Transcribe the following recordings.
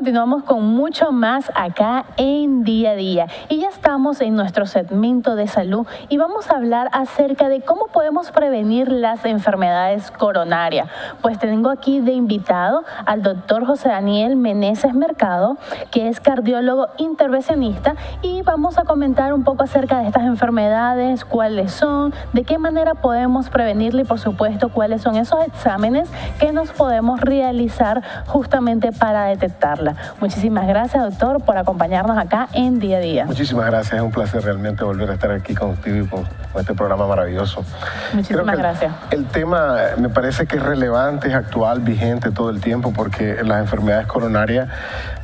continuamos con mucho más acá en Día a Día. Y ya estamos en nuestro segmento de salud y vamos a hablar acerca de cómo podemos prevenir las enfermedades coronarias. Pues tengo aquí de invitado al doctor José Daniel Meneses Mercado, que es cardiólogo intervencionista, y vamos a comentar un poco acerca de estas enfermedades, cuáles son, de qué manera podemos prevenirla y, por supuesto, cuáles son esos exámenes que nos podemos realizar justamente para detectarla. Muchísimas gracias, doctor, por acompañarnos acá en Día a Día. Muchísimas gracias, es un placer realmente volver a estar aquí contigo y con este programa maravilloso. Muchísimas gracias. El tema me parece que es relevante, es actual, vigente todo el tiempo, porque las enfermedades coronarias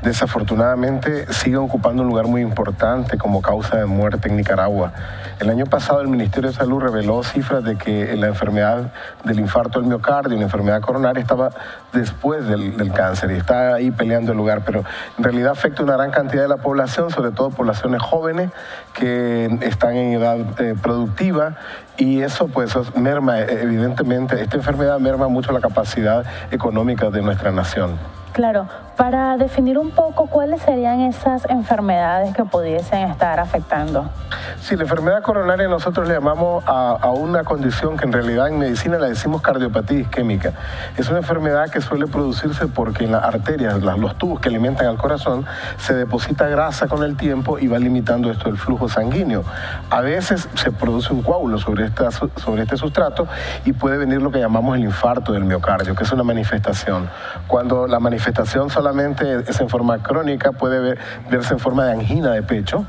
desafortunadamente siguen ocupando un lugar muy importante como causa de muerte en Nicaragua. El año pasado el Ministerio de Salud reveló cifras de que la enfermedad del infarto del miocardio, la enfermedad coronaria, estaba después del cáncer y está ahí peleando el lugar, pero en realidad afecta a una gran cantidad de la población, sobre todo poblaciones jóvenes que están en edad productiva, y eso pues merma, evidentemente, esta enfermedad merma mucho la capacidad económica de nuestra nación. Claro, para definir un poco cuáles serían esas enfermedades que pudiesen estar afectando. Sí, la enfermedad coronaria nosotros le llamamos a una condición que en realidad en medicina la decimos cardiopatía isquémica. Es una enfermedad que suele producirse porque en las arterias, los tubos que alimentan al corazón, se deposita grasa con el tiempo y va limitando esto el flujo sanguíneo. A veces se produce un coágulo sobre este sustrato y puede venir lo que llamamos el infarto del miocardio, que es una manifestación. Cuando la manifestación solamente es en forma crónica, puede verse en forma de angina de pecho,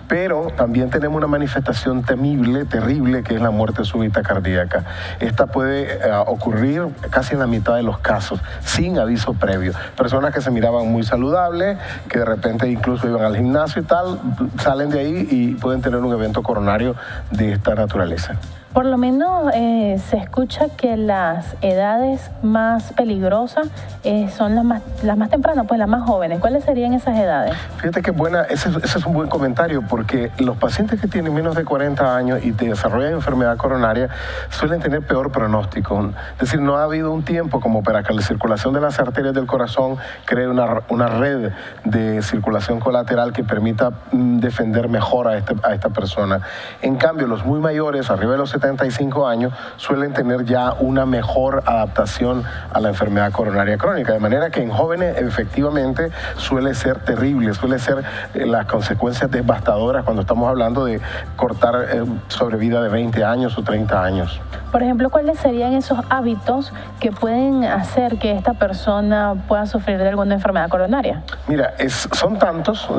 pero también tenemos una manifestación temible, terrible, que es la muerte súbita cardíaca. Esta puede ocurrir casi en la mitad de los casos, sin aviso previo. Personas que se miraban muy saludables, que de repente incluso iban al gimnasio y tal, salen de ahí y pueden tener un evento coronario de esta naturaleza. Por lo menos se escucha que las edades más peligrosas son las más tempranas, pues las más jóvenes. ¿Cuáles serían esas edades? Fíjate que buena, ese es un buen comentario, porque los pacientes que tienen menos de 40 años y desarrollan enfermedad coronaria suelen tener peor pronóstico. Es decir, no ha habido un tiempo como para que la circulación de las arterias del corazón cree una red de circulación colateral que permita defender mejor a esta persona. En cambio, los muy mayores, arriba de los 75 años, suelen tener ya una mejor adaptación a la enfermedad coronaria crónica, de manera que en jóvenes efectivamente suele ser terrible, suele ser las consecuencias devastadoras cuando estamos hablando de cortar sobrevida de 20 años o 30 años. Por ejemplo, ¿cuáles serían esos hábitos que pueden hacer que esta persona pueda sufrir de alguna enfermedad coronaria? Mira, son tantos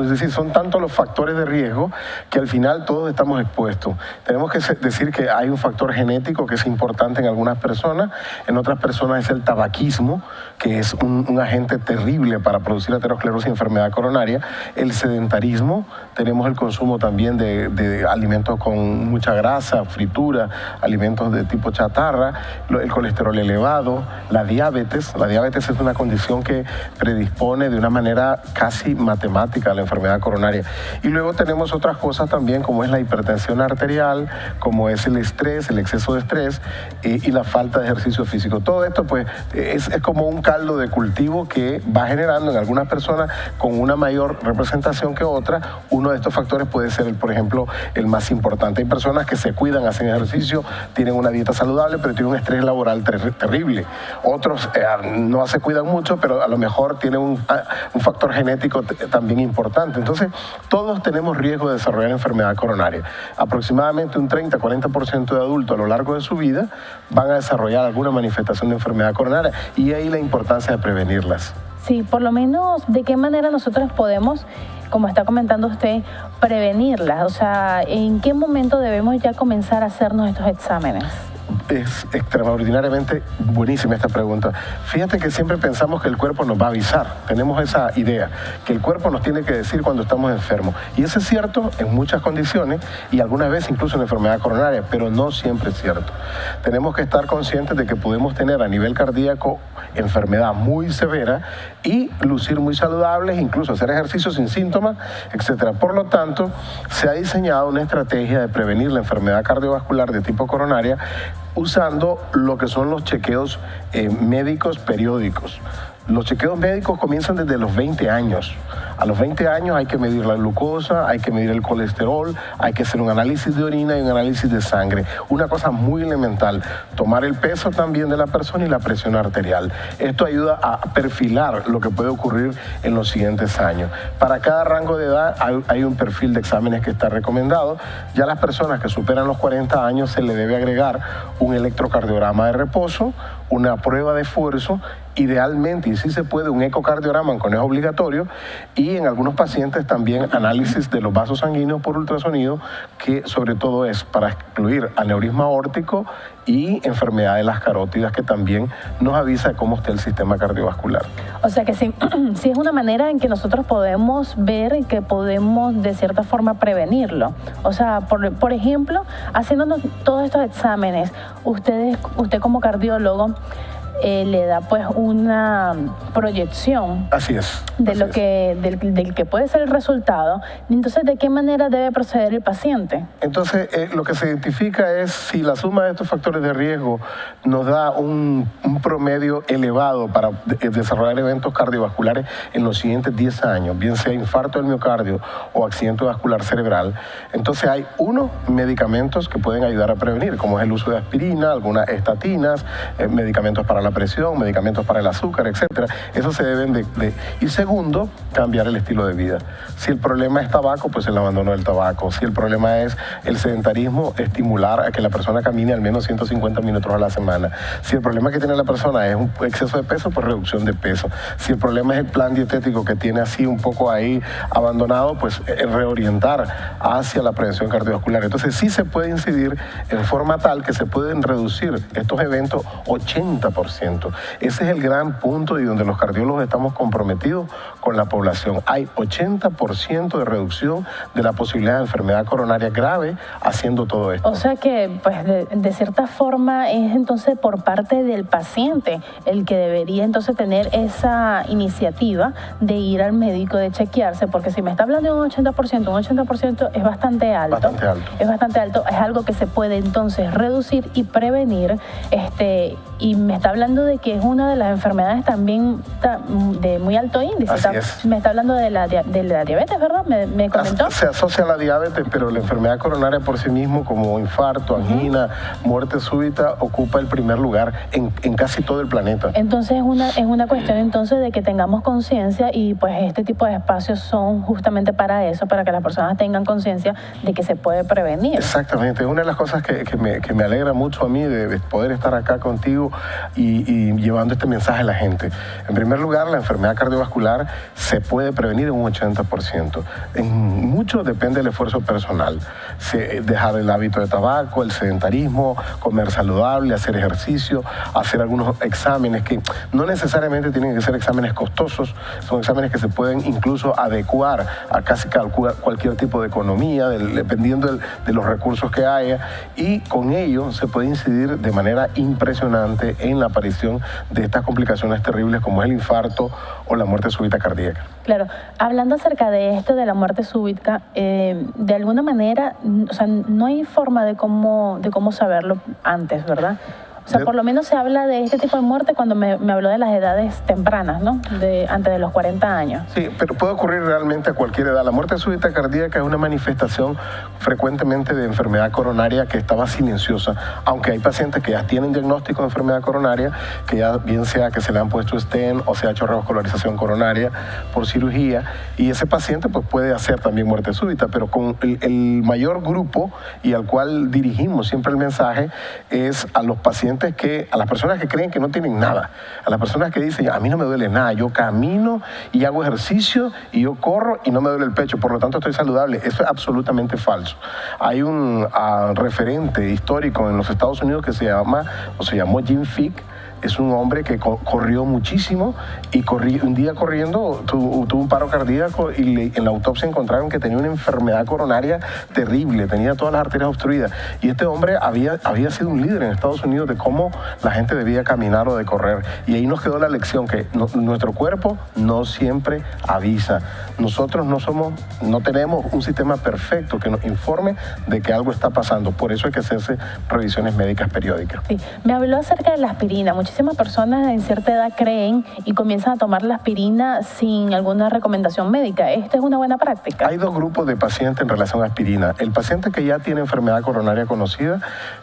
los factores de riesgo que al final todos estamos expuestos. Tenemos que decir que hay un factor genético que es importante en algunas personas, en otras personas es el tabaquismo, que es un agente terrible para producir aterosclerosis y enfermedad coronaria, el sedentarismo, tenemos el consumo también de alimentos con mucha grasa, fritura, alimentos de tipo chatarra, el colesterol elevado, la diabetes. La diabetes es una condición que predispone de una manera casi matemática a la enfermedad coronaria. Y luego tenemos otras cosas también, como es la hipertensión arterial, como es el estrés, el exceso de estrés y la falta de ejercicio físico. Todo esto pues es como un caldo de cultivo que va generando en algunas personas con una mayor representación que otra. Uno de estos factores puede ser, por ejemplo, el más importante. Hay personas que se cuidan, hacen ejercicio, tienen una dieta saludable, pero tienen un estrés laboral terrible. Otros no se cuidan mucho, pero a lo mejor tienen un factor genético también importante. Entonces, todos tenemos riesgo de desarrollar enfermedad coronaria. Aproximadamente un 30-40% de adultos a lo largo de su vida van a desarrollar alguna manifestación de enfermedad coronaria, y ahí la importancia de prevenirlas. Sí, por lo menos, ¿de qué manera nosotros podemos, como está comentando usted, prevenirlas? O sea, ¿en qué momento debemos ya comenzar a hacernos estos exámenes? Es extraordinariamente buenísima esta pregunta. Fíjate que siempre pensamos que el cuerpo nos va a avisar. Tenemos esa idea, que el cuerpo nos tiene que decir cuando estamos enfermos. Y eso es cierto en muchas condiciones y algunas veces incluso en enfermedad coronaria, pero no siempre es cierto. Tenemos que estar conscientes de que podemos tener a nivel cardíaco enfermedad muy severa y lucir muy saludables, incluso hacer ejercicio sin síntomas, etc. Por lo tanto, se ha diseñado una estrategia de prevenir la enfermedad cardiovascular de tipo coronaria usando lo que son los chequeos médicos periódicos. Los chequeos médicos comienzan desde los 20 años. A los 20 años hay que medir la glucosa, hay que medir el colesterol, hay que hacer un análisis de orina y un análisis de sangre. Una cosa muy elemental, tomar el peso también de la persona y la presión arterial. Esto ayuda a perfilar lo que puede ocurrir en los siguientes años. Para cada rango de edad hay un perfil de exámenes que está recomendado. Ya a las personas que superan los 40 años se le debe agregar un electrocardiograma de reposo, una prueba de esfuerzo, idealmente, y si se puede, un ecocardiograma, aunque no es obligatorio, y en algunos pacientes también análisis de los vasos sanguíneos por ultrasonido, que sobre todo es para excluir aneurisma aórtico y enfermedad de las carótidas, que también nos avisa de cómo está el sistema cardiovascular. O sea que sí, sí es una manera en que nosotros podemos ver y que podemos de cierta forma prevenirlo. O sea, por ejemplo, haciéndonos todos estos exámenes, usted como cardiólogo, le da pues una proyección. Así es. De lo que, del que puede ser el resultado. Entonces, ¿de qué manera debe proceder el paciente? Entonces, lo que se identifica es si la suma de estos factores de riesgo nos da un promedio elevado para desarrollar eventos cardiovasculares en los siguientes 10 años, bien sea infarto del miocardio o accidente vascular cerebral. Entonces, hay medicamentos que pueden ayudar a prevenir, como es el uso de aspirina, algunas estatinas, medicamentos para la presión, medicamentos para el azúcar, etcétera. Eso se deben de... Y segundo, cambiar el estilo de vida. Si el problema es tabaco, pues el abandono del tabaco. Si el problema es el sedentarismo, estimular a que la persona camine al menos 150 minutos a la semana. Si el problema que tiene la persona es un exceso de peso, pues reducción de peso. Si el problema es el plan dietético que tiene así un poco ahí abandonado, pues reorientar hacia la prevención cardiovascular. Entonces sí se puede incidir en forma tal que se pueden reducir estos eventos 80%. Ese es el gran punto y donde los cardiólogos estamos comprometidos con la población. Hay 80% de reducción de la posibilidad de enfermedad coronaria grave haciendo todo esto. O sea que, pues, de cierta forma es entonces por parte del paciente el que debería entonces tener esa iniciativa de ir al médico, de chequearse, porque si me está hablando de un 80% es bastante alto. Bastante alto. Es bastante alto, es algo que se puede entonces reducir y prevenir, y me está hablando de que es una de las enfermedades también de muy alto índice. Así es. Me está hablando de la diabetes, ¿verdad? ¿Me comentó? Se asocia a la diabetes, pero la enfermedad coronaria por sí mismo, como infarto, angina, muerte súbita, ocupa el primer lugar en casi todo el planeta. Entonces es una cuestión entonces de que tengamos conciencia, y pues este tipo de espacios son justamente para eso, para que las personas tengan conciencia de que se puede prevenir. Exactamente, es una de las cosas que me alegra mucho a mí de poder estar acá contigo y llevando este mensaje a la gente. En primer lugar, la enfermedad cardiovascular se puede prevenir en un 80%. En mucho depende del esfuerzo personal. Dejar el hábito de tabaco, el sedentarismo, comer saludable, hacer ejercicio, hacer algunos exámenes que no necesariamente tienen que ser exámenes costosos, son exámenes que se pueden incluso adecuar a casi cualquier tipo de economía, dependiendo de los recursos que haya, y con ello se puede incidir de manera impresionante en la aparición de estas complicaciones terribles como es el infarto o la muerte súbita cardíaca. Claro, hablando acerca de esto de la muerte súbita, de alguna manera, o sea, no hay forma de cómo saberlo antes, ¿verdad? O sea, por lo menos se habla de este tipo de muerte cuando me habló de las edades tempranas, ¿no? Antes de los 40 años. Sí, pero puede ocurrir realmente a cualquier edad. La muerte súbita cardíaca es una manifestación frecuentemente de enfermedad coronaria que estaba silenciosa, aunque hay pacientes que ya tienen diagnóstico de enfermedad coronaria, que ya bien sea que se le han puesto stent o se ha hecho revascularización coronaria por cirugía, y ese paciente pues puede hacer también muerte súbita, pero con el mayor grupo y al cual dirigimos siempre el mensaje es a los pacientes a las personas que creen que no tienen nada, a las personas que dicen, a mí no me duele nada, yo camino y hago ejercicio y yo corro y no me duele el pecho, por lo tanto estoy saludable. Eso es absolutamente falso. Hay un referente histórico en los Estados Unidos que se llamó Jim Fick. Es un hombre que corrió muchísimo y un día corriendo tuvo un paro cardíaco y en la autopsia encontraron que tenía una enfermedad coronaria terrible, tenía todas las arterias obstruidas. Y este hombre había sido un líder en Estados Unidos de cómo la gente debía caminar o de correr. Y ahí nos quedó la lección que nuestro cuerpo no siempre avisa. Nosotros no tenemos un sistema perfecto que nos informe de que algo está pasando. Por eso hay que hacerse revisiones médicas periódicas. Sí, me habló acerca de la aspirina. Muchas muchísimas personas en cierta edad creen y comienzan a tomar la aspirina sin alguna recomendación médica. ¿Esta es una buena práctica? Hay dos grupos de pacientes en relación a aspirina. El paciente que ya tiene enfermedad coronaria conocida,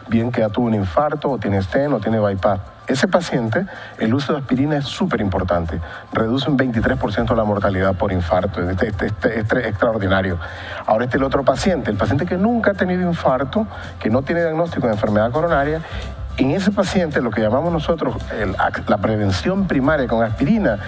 bien que ya tuvo un infarto, o tiene stent, o tiene bypass. Ese paciente, el uso de aspirina es súper importante. Reduce un 23% la mortalidad por infarto. Es extraordinario. Ahora el otro paciente, el paciente que nunca ha tenido infarto, que no tiene diagnóstico de enfermedad coronaria. En ese paciente, lo que llamamos nosotros la prevención primaria con aspirina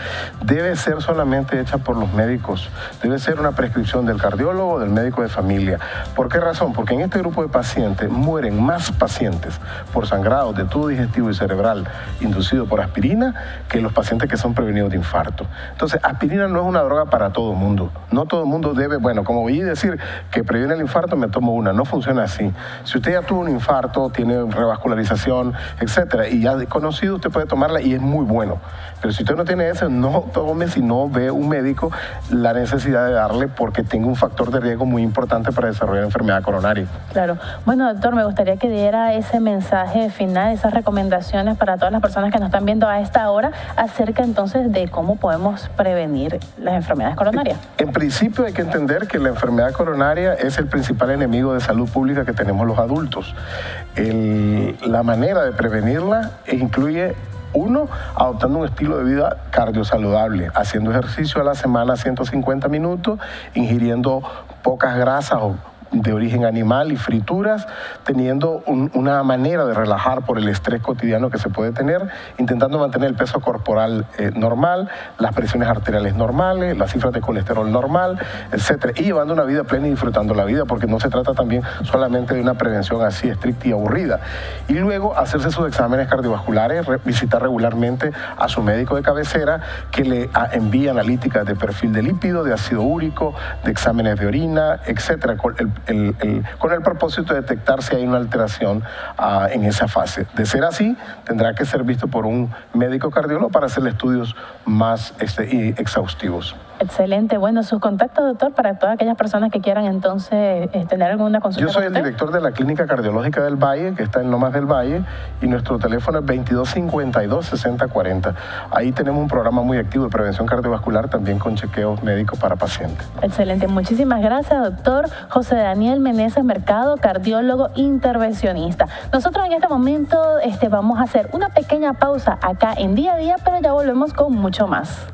debe ser solamente hecha por los médicos. Debe ser una prescripción del cardiólogo o del médico de familia. ¿Por qué razón? Porque en este grupo de pacientes mueren más pacientes por sangrado de tubo digestivo y cerebral inducido por aspirina que los pacientes que son prevenidos de infarto. Entonces, aspirina no es una droga para todo el mundo. No todo el mundo debe, bueno, como voy a decir que previene el infarto, me tomo una. No funciona así. Si usted ya tuvo un infarto, tiene revascularización, etcétera, y ya conocido, usted puede tomarla y es muy bueno. Pero si usted no tiene eso, no tome si no ve un médico la necesidad de darle, porque tenga un factor de riesgo muy importante para desarrollar enfermedad coronaria. Claro. Bueno, doctor, me gustaría que diera ese mensaje final, esas recomendaciones para todas las personas que nos están viendo a esta hora acerca entonces de cómo podemos prevenir las enfermedades coronarias. En principio hay que entender que la enfermedad coronaria es el principal enemigo de salud pública que tenemos los adultos. La manera de prevenirla incluye: uno, adoptando un estilo de vida cardiosaludable, haciendo ejercicio a la semana 150 minutos, ingiriendo pocas grasas o de origen animal y frituras, teniendo una manera de relajar por el estrés cotidiano que se puede tener, intentando mantener el peso corporal normal, las presiones arteriales normales, las cifras de colesterol normal, etcétera, y llevando una vida plena y disfrutando la vida, porque no se trata también solamente de una prevención así estricta y aburrida. Y luego hacerse sus exámenes cardiovasculares, visitar regularmente a su médico de cabecera, que le envía analíticas de perfil de lípido, de ácido úrico, de exámenes de orina, etcétera, con el propósito de detectar si hay una alteración en esa fase. De ser así, tendrá que ser visto por un médico cardiólogo para hacerle estudios más exhaustivos. Excelente. Bueno, sus contactos, doctor, para todas aquellas personas que quieran entonces tener alguna consulta. Yo soy el director de la Clínica Cardiológica del Valle, que está en Lomas del Valle, y nuestro teléfono es 2252-6040. Ahí tenemos un programa muy activo de prevención cardiovascular, también con chequeos médicos para pacientes. Excelente. Muchísimas gracias, doctor José Daniel Meneses Mercado, cardiólogo intervencionista. Nosotros en este momento vamos a hacer una pequeña pausa acá en Día a Día, pero ya volvemos con mucho más.